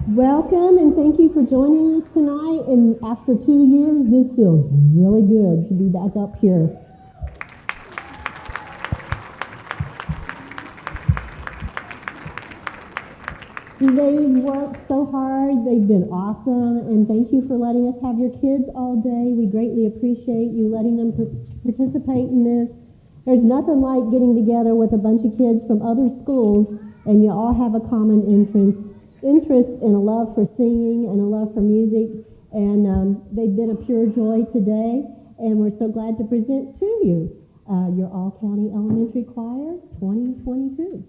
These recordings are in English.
Welcome and thank you for joining us tonight. And after 2 years, this feels really good to be back up here. They've worked so hard. They've been awesome. And thank you for letting us have your kids all day. We greatly appreciate you letting them participate in this. There's nothing like getting together with a bunch of kids from other schools and you all have a common interest and a love for singing and a love for music. And they've been a pure joy today. And we're so glad to present to you your All-County Elementary Choir 2022.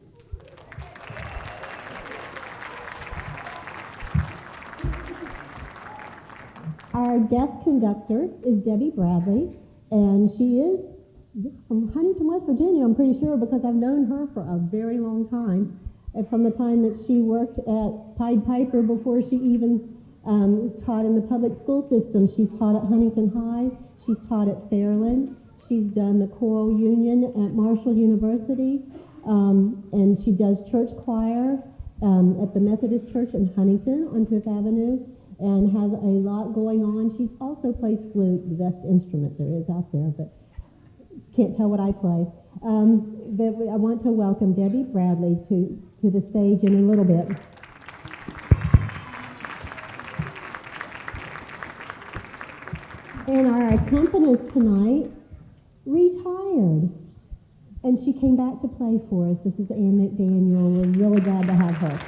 Our guest conductor is Debbie Bradley, and she is from Huntington, West Virginia, I'm pretty sure, because I've known her for a very long time. And from the time that she worked at Pied Piper before she even was taught in the public school system. She's taught at Huntington High, she's taught at Fairland, she's done the choral union at Marshall University, and she does church choir at the Methodist Church in Huntington on Fifth Avenue, and has a lot going on. She also plays flute, the best instrument there is out there, but can't tell what I play. I want to welcome Debbie Bradley to the stage in a little bit. And our accompanist tonight retired, and she came back to play for us. This is Ann McDaniel. We're really glad to have her.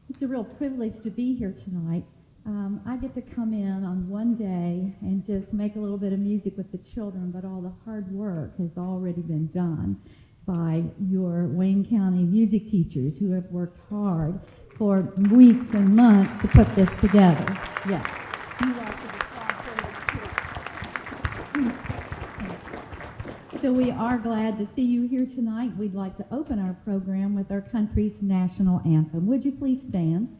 It's a real privilege to be here tonight. I get to come in on one day and just make a little bit of music with the children, but all the hard work has already been done by your Wayne County music teachers who have worked hard for weeks and months to put this together. Yes. So we are glad to see you here tonight. We'd like to open our program with our country's national anthem. Would you please stand?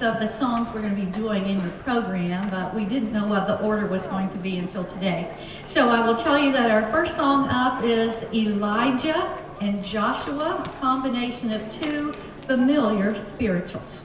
Of the songs we're going to be doing in your program, but we didn't know what the order was going to be until today. So I will tell you that our first song up is Elijah and Joshua, a combination of two familiar spirituals.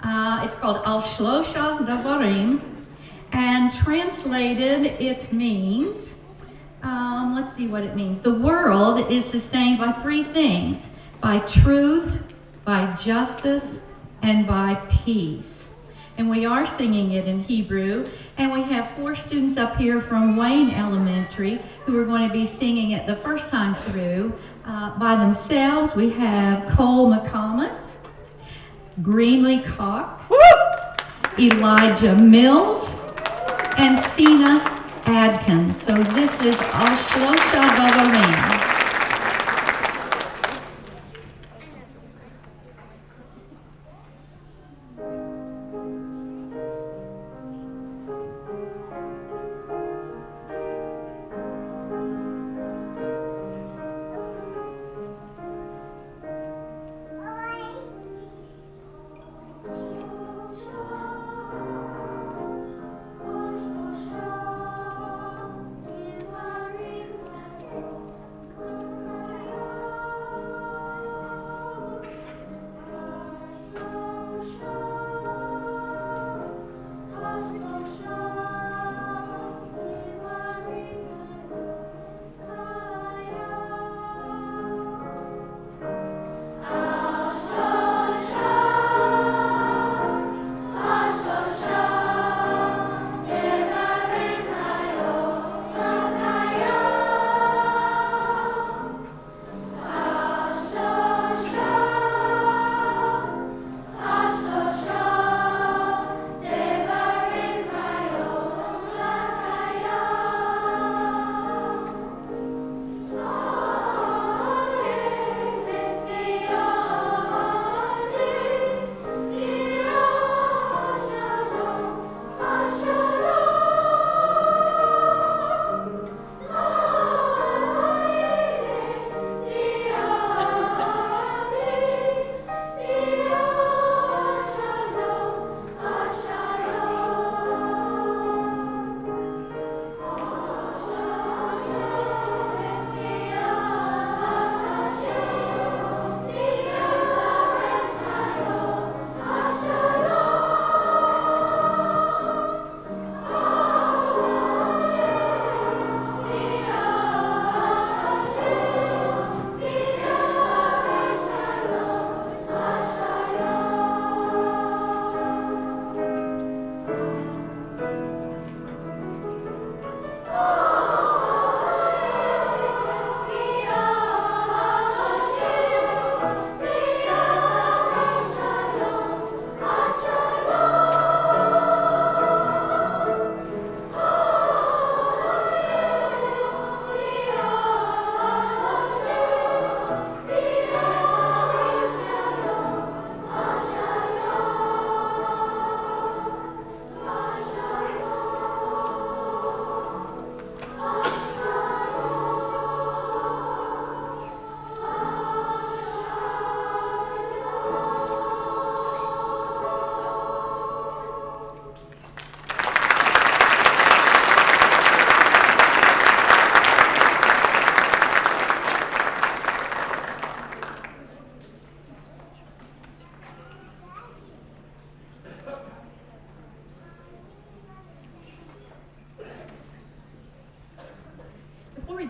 It's called Al-Shlosha Davarim, and translated it means, let's see what it means. The world is sustained by three things: by truth, by justice, and by peace. And we are singing it in Hebrew, and we have 4 students up here from Wayne Elementary who are going to be singing it the first time through by themselves. We have Cole McComas, Greenlee Cox, Elijah Mills, and Sina Adkins. So this is Al-Shlosha Davarim.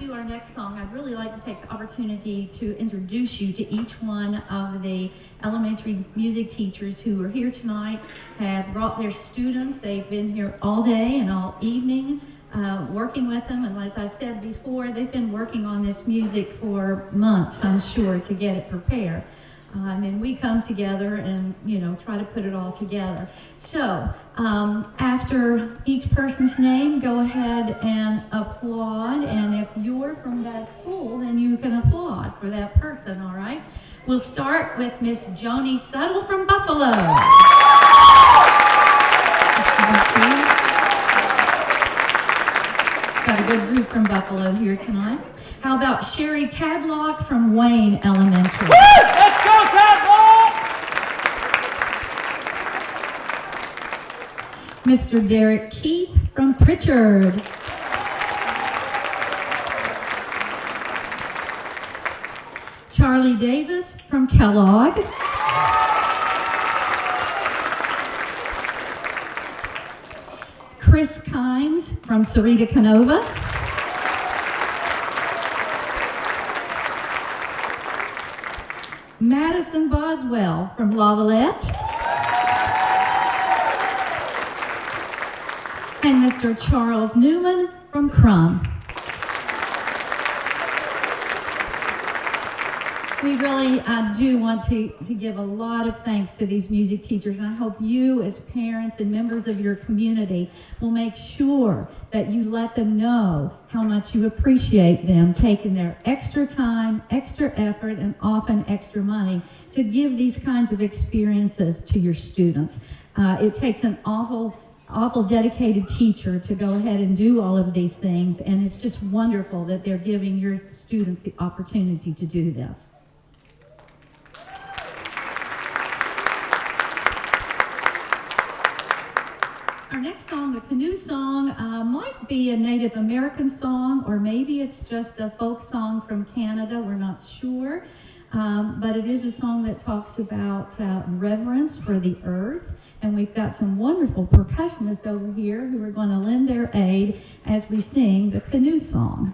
do our next song, I'd really like to take the opportunity to introduce you to each one of the elementary music teachers who are here tonight, have brought their students. They've been here all day and all evening working with them. And as I said before, they've been working on this music for months, I'm sure, to get it prepared. And then we come together and, try to put it all together. So, after each person's name, go ahead and applaud. And if you're from that school, then you can applaud for that person, all right? We'll start with Miss Joni Suttle from Buffalo. Got a good group from Buffalo here tonight. How about Sherry Tadlock from Wayne Elementary? Let's go, Tadlock! Mr. Derek Keith from Pritchard. Charlie Davis from Kellogg. Chris Kimes from Sarita Canova. Madison Boswell from Lavalette. And Mr. Charles Newman from Crum. We really do want to give a lot of thanks to these music teachers, and I hope you as parents and members of your community will make sure that you let them know how much you appreciate them taking their extra time, extra effort, and often extra money to give these kinds of experiences to your students. It takes an awful dedicated teacher to go ahead and do all of these things, and it's just wonderful that they're giving your students the opportunity to do this. Our next song, the Canoe song, might be a Native American song, or maybe it's just a folk song from Canada. We're not sure. But it is a song that talks about reverence for the earth. And we've got some wonderful percussionists over here who are going to lend their aid as we sing the Canoe song.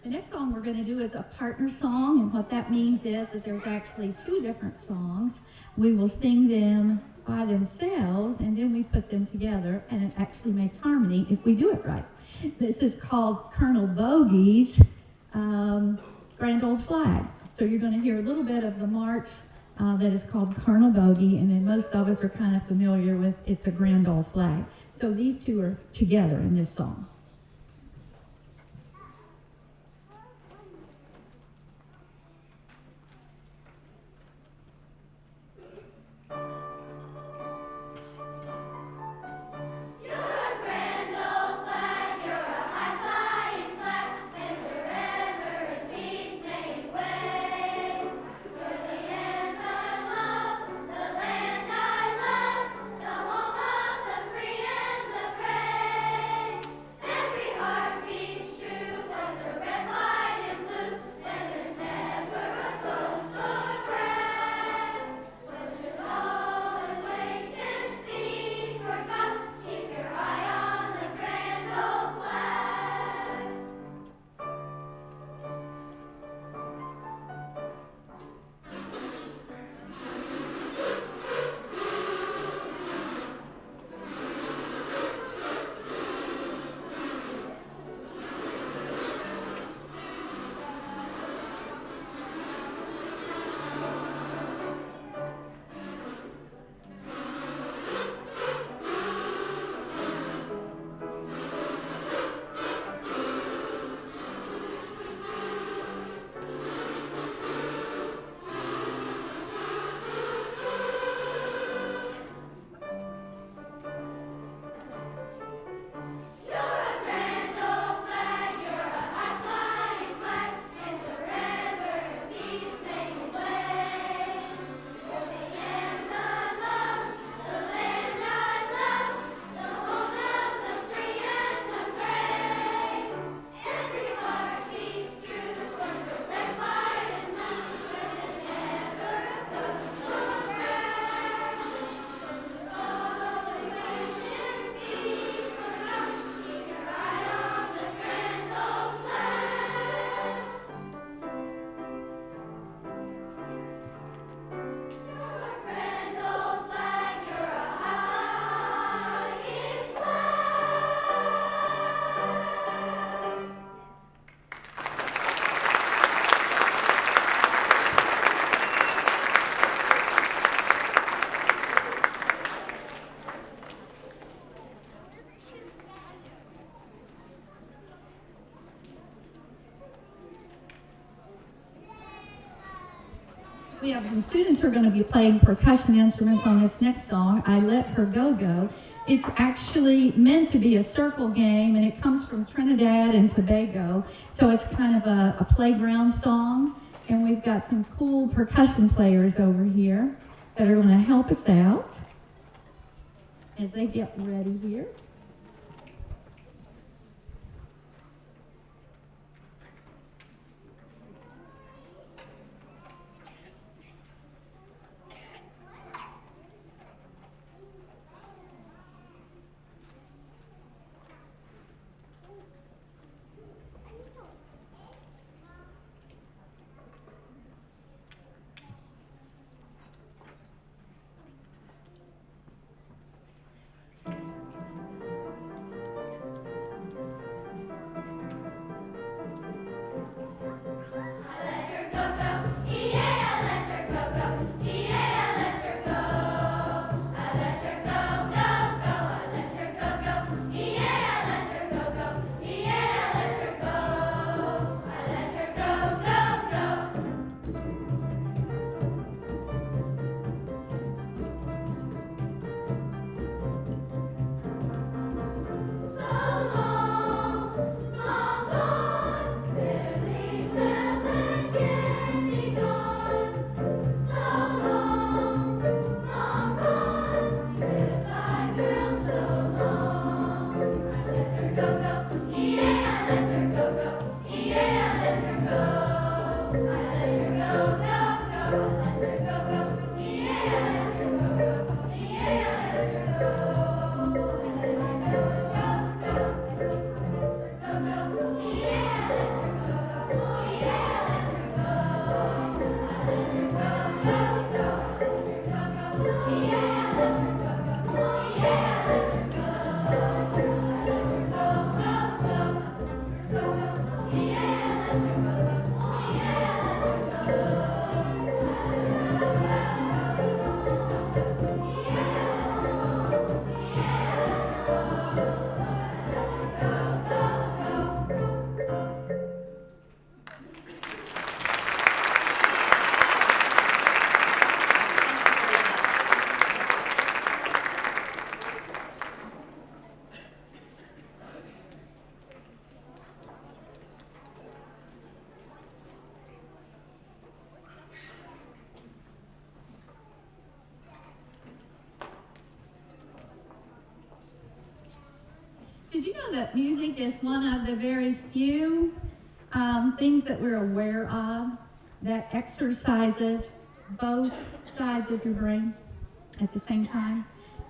The next song we're going to do is a partner song, and what that means is that there's actually two different songs. We will sing them by themselves, and then we put them together, and it actually makes harmony if we do it right. This is called Colonel Bogey's Grand Old Flag. So you're going to hear a little bit of the march that is called Colonel Bogey, and then most of us are kind of familiar with It's a Grand Old Flag. So these two are together in this song. We have some students who are going to be playing percussion instruments on this next song, I Let Her Go Go. It's actually meant to be a circle game, and it comes from Trinidad and Tobago, so it's kind of a playground song, and we've got some cool percussion players over here that are going to help us out as they get ready here. Did you know that music is one of the very few things that we're aware of that exercises both sides of your brain at the same time?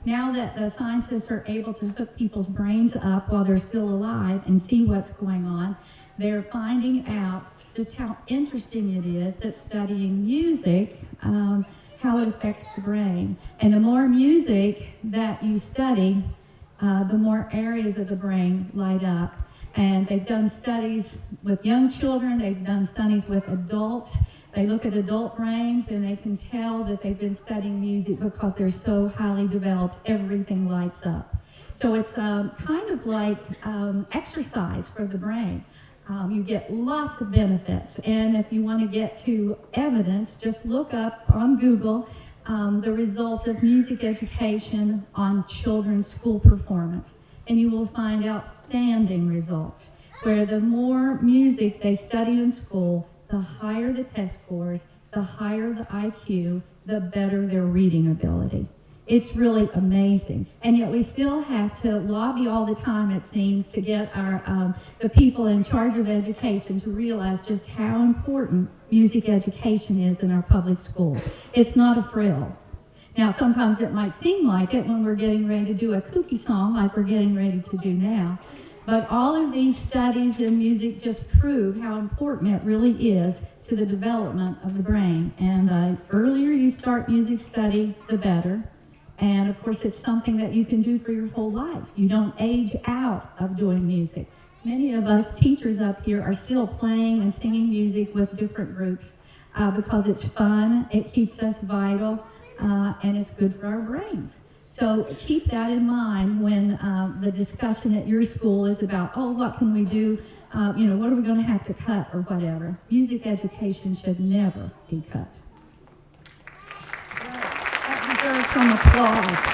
Now that the scientists are able to hook people's brains up while they're still alive and see what's going on, they're finding out just how interesting it is that studying music, how it affects the brain. And the more music that you study, the more areas of the brain light up. And they've done studies with young children, they've done studies with adults. They look at adult brains and they can tell that they've been studying music because they're so highly developed, everything lights up. So it's kind of like exercise for the brain. You get lots of benefits. And if you want to get to evidence, just look up on Google the results of music education on children's school performance. And you will find outstanding results, where the more music they study in school, the higher the test scores, the higher the IQ, the better their reading ability. It's really amazing. And yet we still have to lobby all the time, it seems, to get our the people in charge of education to realize just how important music education is in our public schools. It's not a frill. Now, sometimes it might seem like it when we're getting ready to do a kooky song like we're getting ready to do now. But all of these studies in music just prove how important it really is to the development of the brain. And the earlier you start music study, the better. And of course, it's something that you can do for your whole life. You don't age out of doing music. Many of us teachers up here are still playing and singing music with different groups because it's fun, it keeps us vital, and it's good for our brains. So keep that in mind when the discussion at your school is about, oh, what can we do? What are we going to have to cut or whatever? Music education should never be cut. some applause.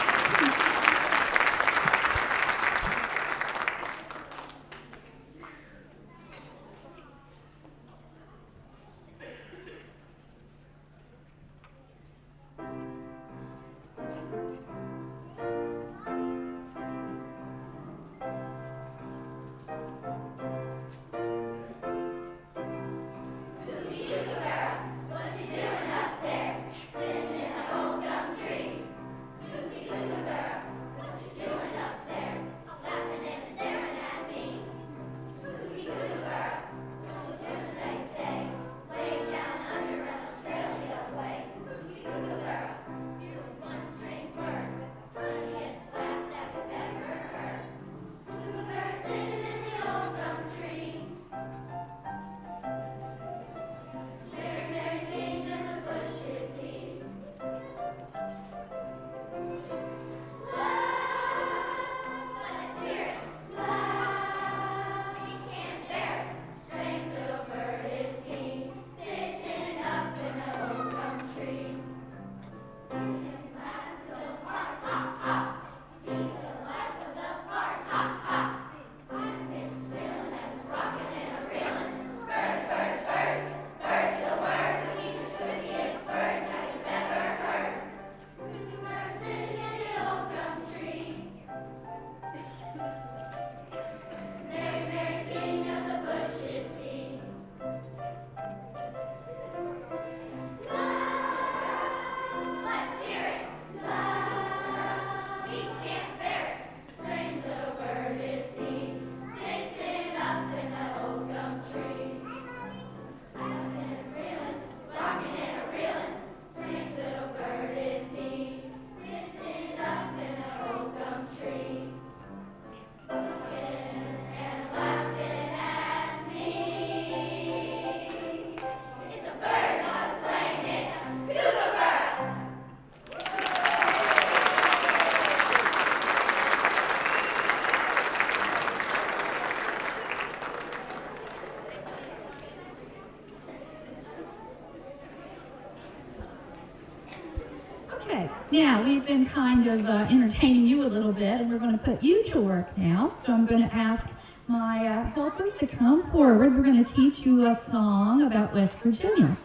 Okay, now we've been kind of entertaining you a little bit, and we're going to put you to work now. So I'm going to ask my helpers to come forward. We're going to teach you a song about West Virginia.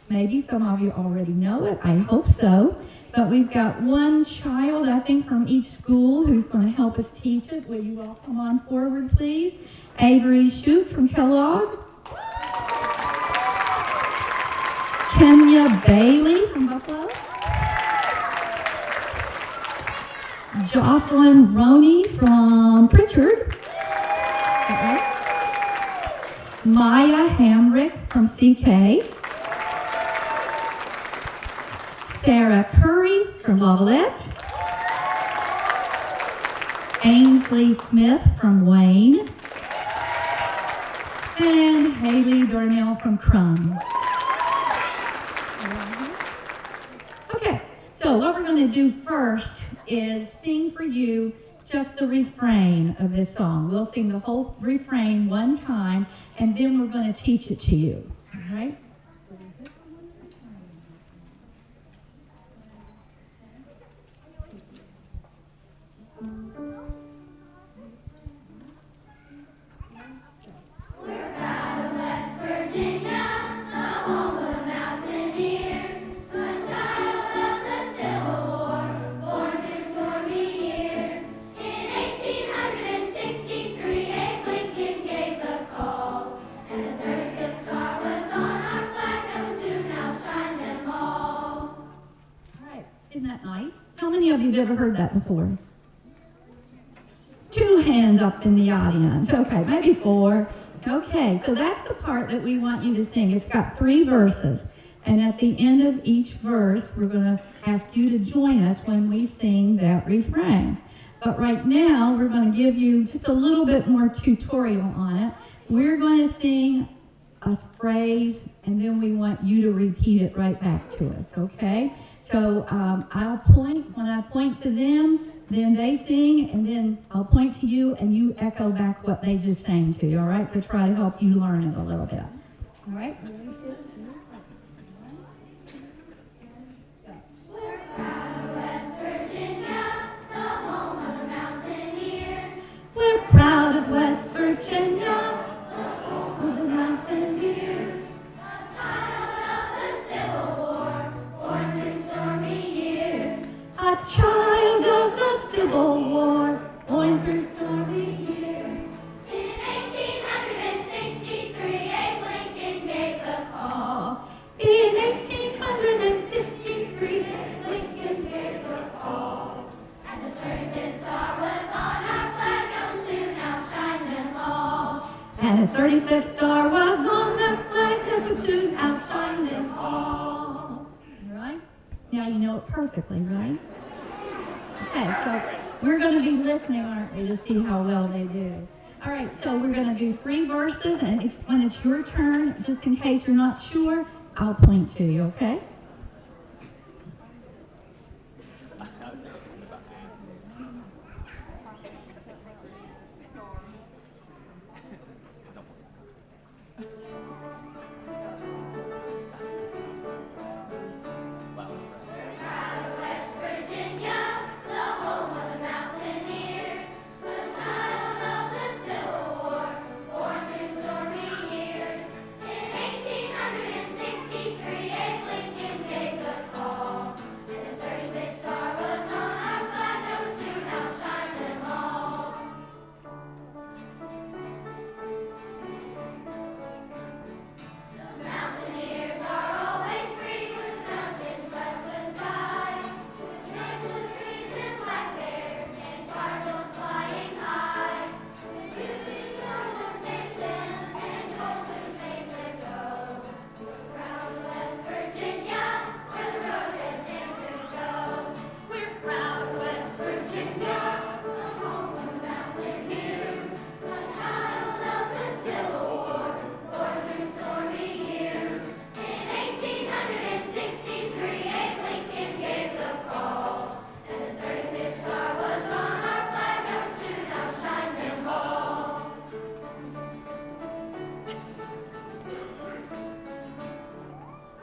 Maybe some of you already know it. I hope so. But we've got one child, I think, from each school who's going to help us teach it. Will you all come on forward, please? Avery Shute from Kellogg. Kenya Bailey from Buffalo. Jocelyn Roney from Pritchard. Maya Hamrick from CK. Sarah Curry from Lavalette. Ainsley Smith from Wayne. And Haley Darnell from Crum. Okay, so what we're going to do first is sing for you just the refrain of this song. We'll sing the whole refrain one time, and then we're going to teach it to you. All right? You've ever heard that before? 2 hands up in the audience. Okay, maybe 4. Okay, so that's the part that we want you to sing. It's got 3 verses. And at the end of each verse, we're going to ask you to join us when we sing that refrain. But right now, we're going to give you just a little bit more tutorial on it. We're going to sing a phrase, and then we want you to repeat it right back to us, okay? So I'll point, when I point to them, then they sing, and then I'll point to you, and you echo back what they just sang to you, all right, to try to help you learn it a little bit. All right? We're proud of West Virginia. a child of the Civil War, born through stormy years. In 1863, Abe Lincoln gave the call. In 1863, Lincoln gave the call. And the 35th star was on our flag, that will soon outshine them all. and the 35th star was on the flag that would soon outshine them all. Right? Now you know it perfectly, right? Okay, so we're going to be listening, aren't we, to see how well they do. All right, so we're going to do 3 verses, and when it's your turn, just in case you're not sure, I'll point to you, okay? West Virginia, the home of the mountaineers, a child of the Civil War, born through stormy years. In 1863, Abe Lincoln gave the call, and the 35th star was on our flag, that would soon outshine them all. The mountaineers are always free when the mountains touch the sky, with necklace trees and black bears and cardinals flying high. With beauty of the nation and hope to make it go. We're proud of West Virginia, where the road dancers go. We're proud of West Virginia, the home of the mountaineers, a child of the Civil War, born through stormy years. In 1863, Abe Lincoln gave the call, and the 35th star was on our flag, that would soon outshine them all.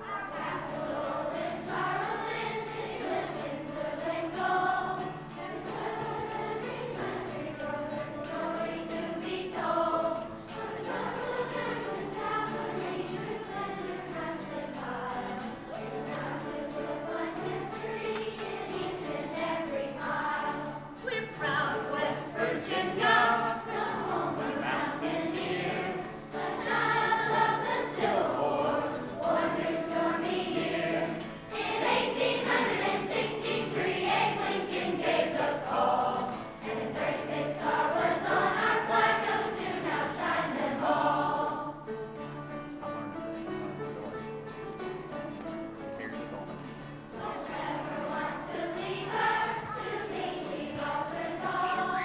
Our capital's in Charleston, it glistens blue and gold, and every country road there's a story to be told. Our struggles and the cavalry, with pleasure past the tide. Now we will find history in each and every mile. We're proud of West Virginia, the home of the mountaineers, a child of the Civil War, born through stormy years. In 1863, Abe Lincoln gave the call, and the 35th star was on our flag, that would soon outshine them all. Don't ever want to leave her, to me she offers all.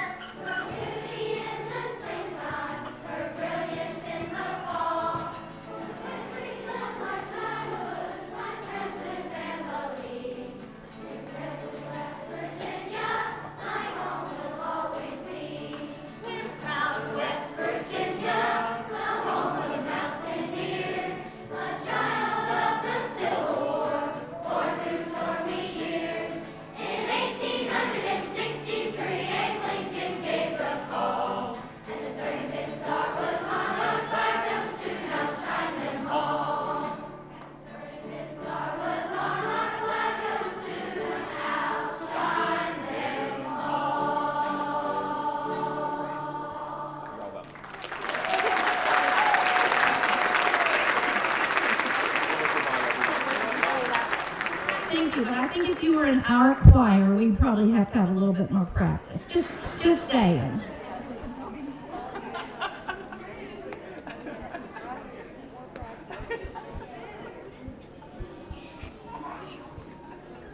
Her beauty in the springtime, her brilliance in the fall. The memories of our childhood, my friends and family. In Canoe, West Virginia, my home will always be. We're proud of West Virginia, the home of the mountaineers, a child of the Civil War, born through stormy years. In 1863, Abe Lincoln gave the call, and the 35th star was on our flag, that would soon outshine them all. 35th star was on our flag, that would soon outshine them Thank you, but I think if you were in our choir, we'd probably have to have a little bit more practice. Just saying.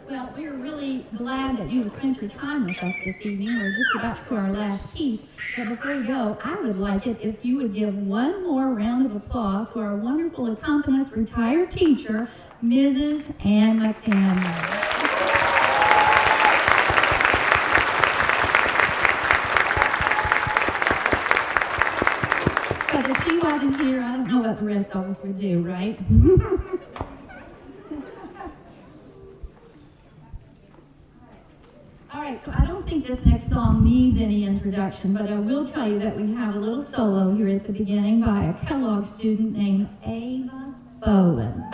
Well, we're really glad that you spent your time with us this evening. We're just about to our last piece. But before we go, I would like it if you would give one more round of applause to our wonderful accompanist, retired teacher, Mrs. Ann McCandless. But if she wasn't here, I don't know what the rest of us would do, right? All right, so I don't think this next song needs any introduction, but I will tell you that we have a little solo here at the beginning by a Kellogg student named Ava Bowen.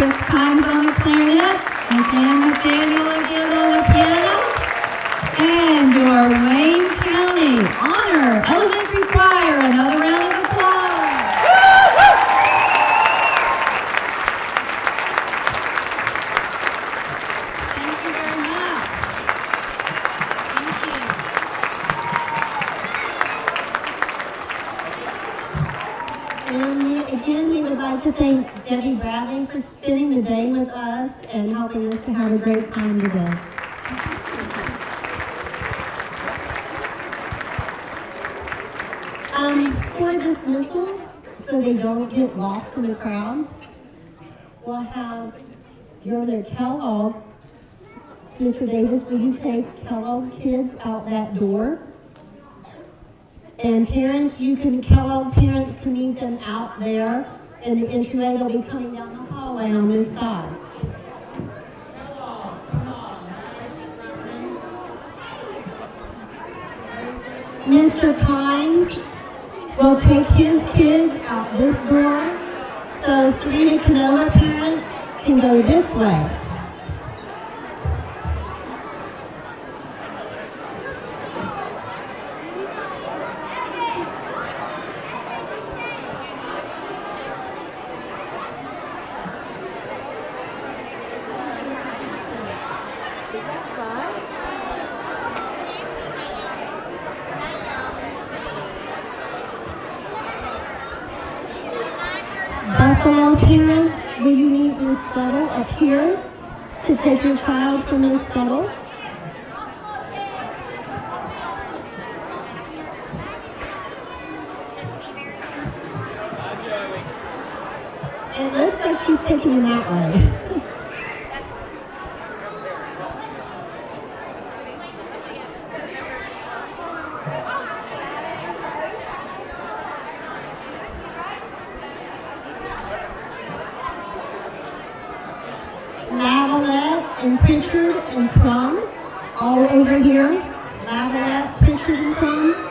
Chris Kimes on the clarinet, and Dan McDaniel again on the piano, and your Wayne County Honor Elementary Choir. Another round of applause. Thank you very much. Thank you. And again, we would like to thank Debbie Bradley for spending the day with us and helping us to have a great time today. For dismissal, so they don't get lost in the crowd, we'll have Governor Kellogg. Mr. Davis, will you take Kellogg kids out that door? And parents, Kellogg parents can meet them out there in the entryway. They'll be coming down the hallway on this side. Mr. Kimes will take his kids out this door, so Serena Canoe parents can go this way. Buffalo parents, will you meet Miss Scuttle up here to take your child from Miss Scuttle? It looks like she's taking him that way. Lavalette and Pritchard and Crum, all over here. Lavalette, Pritchard and Crum.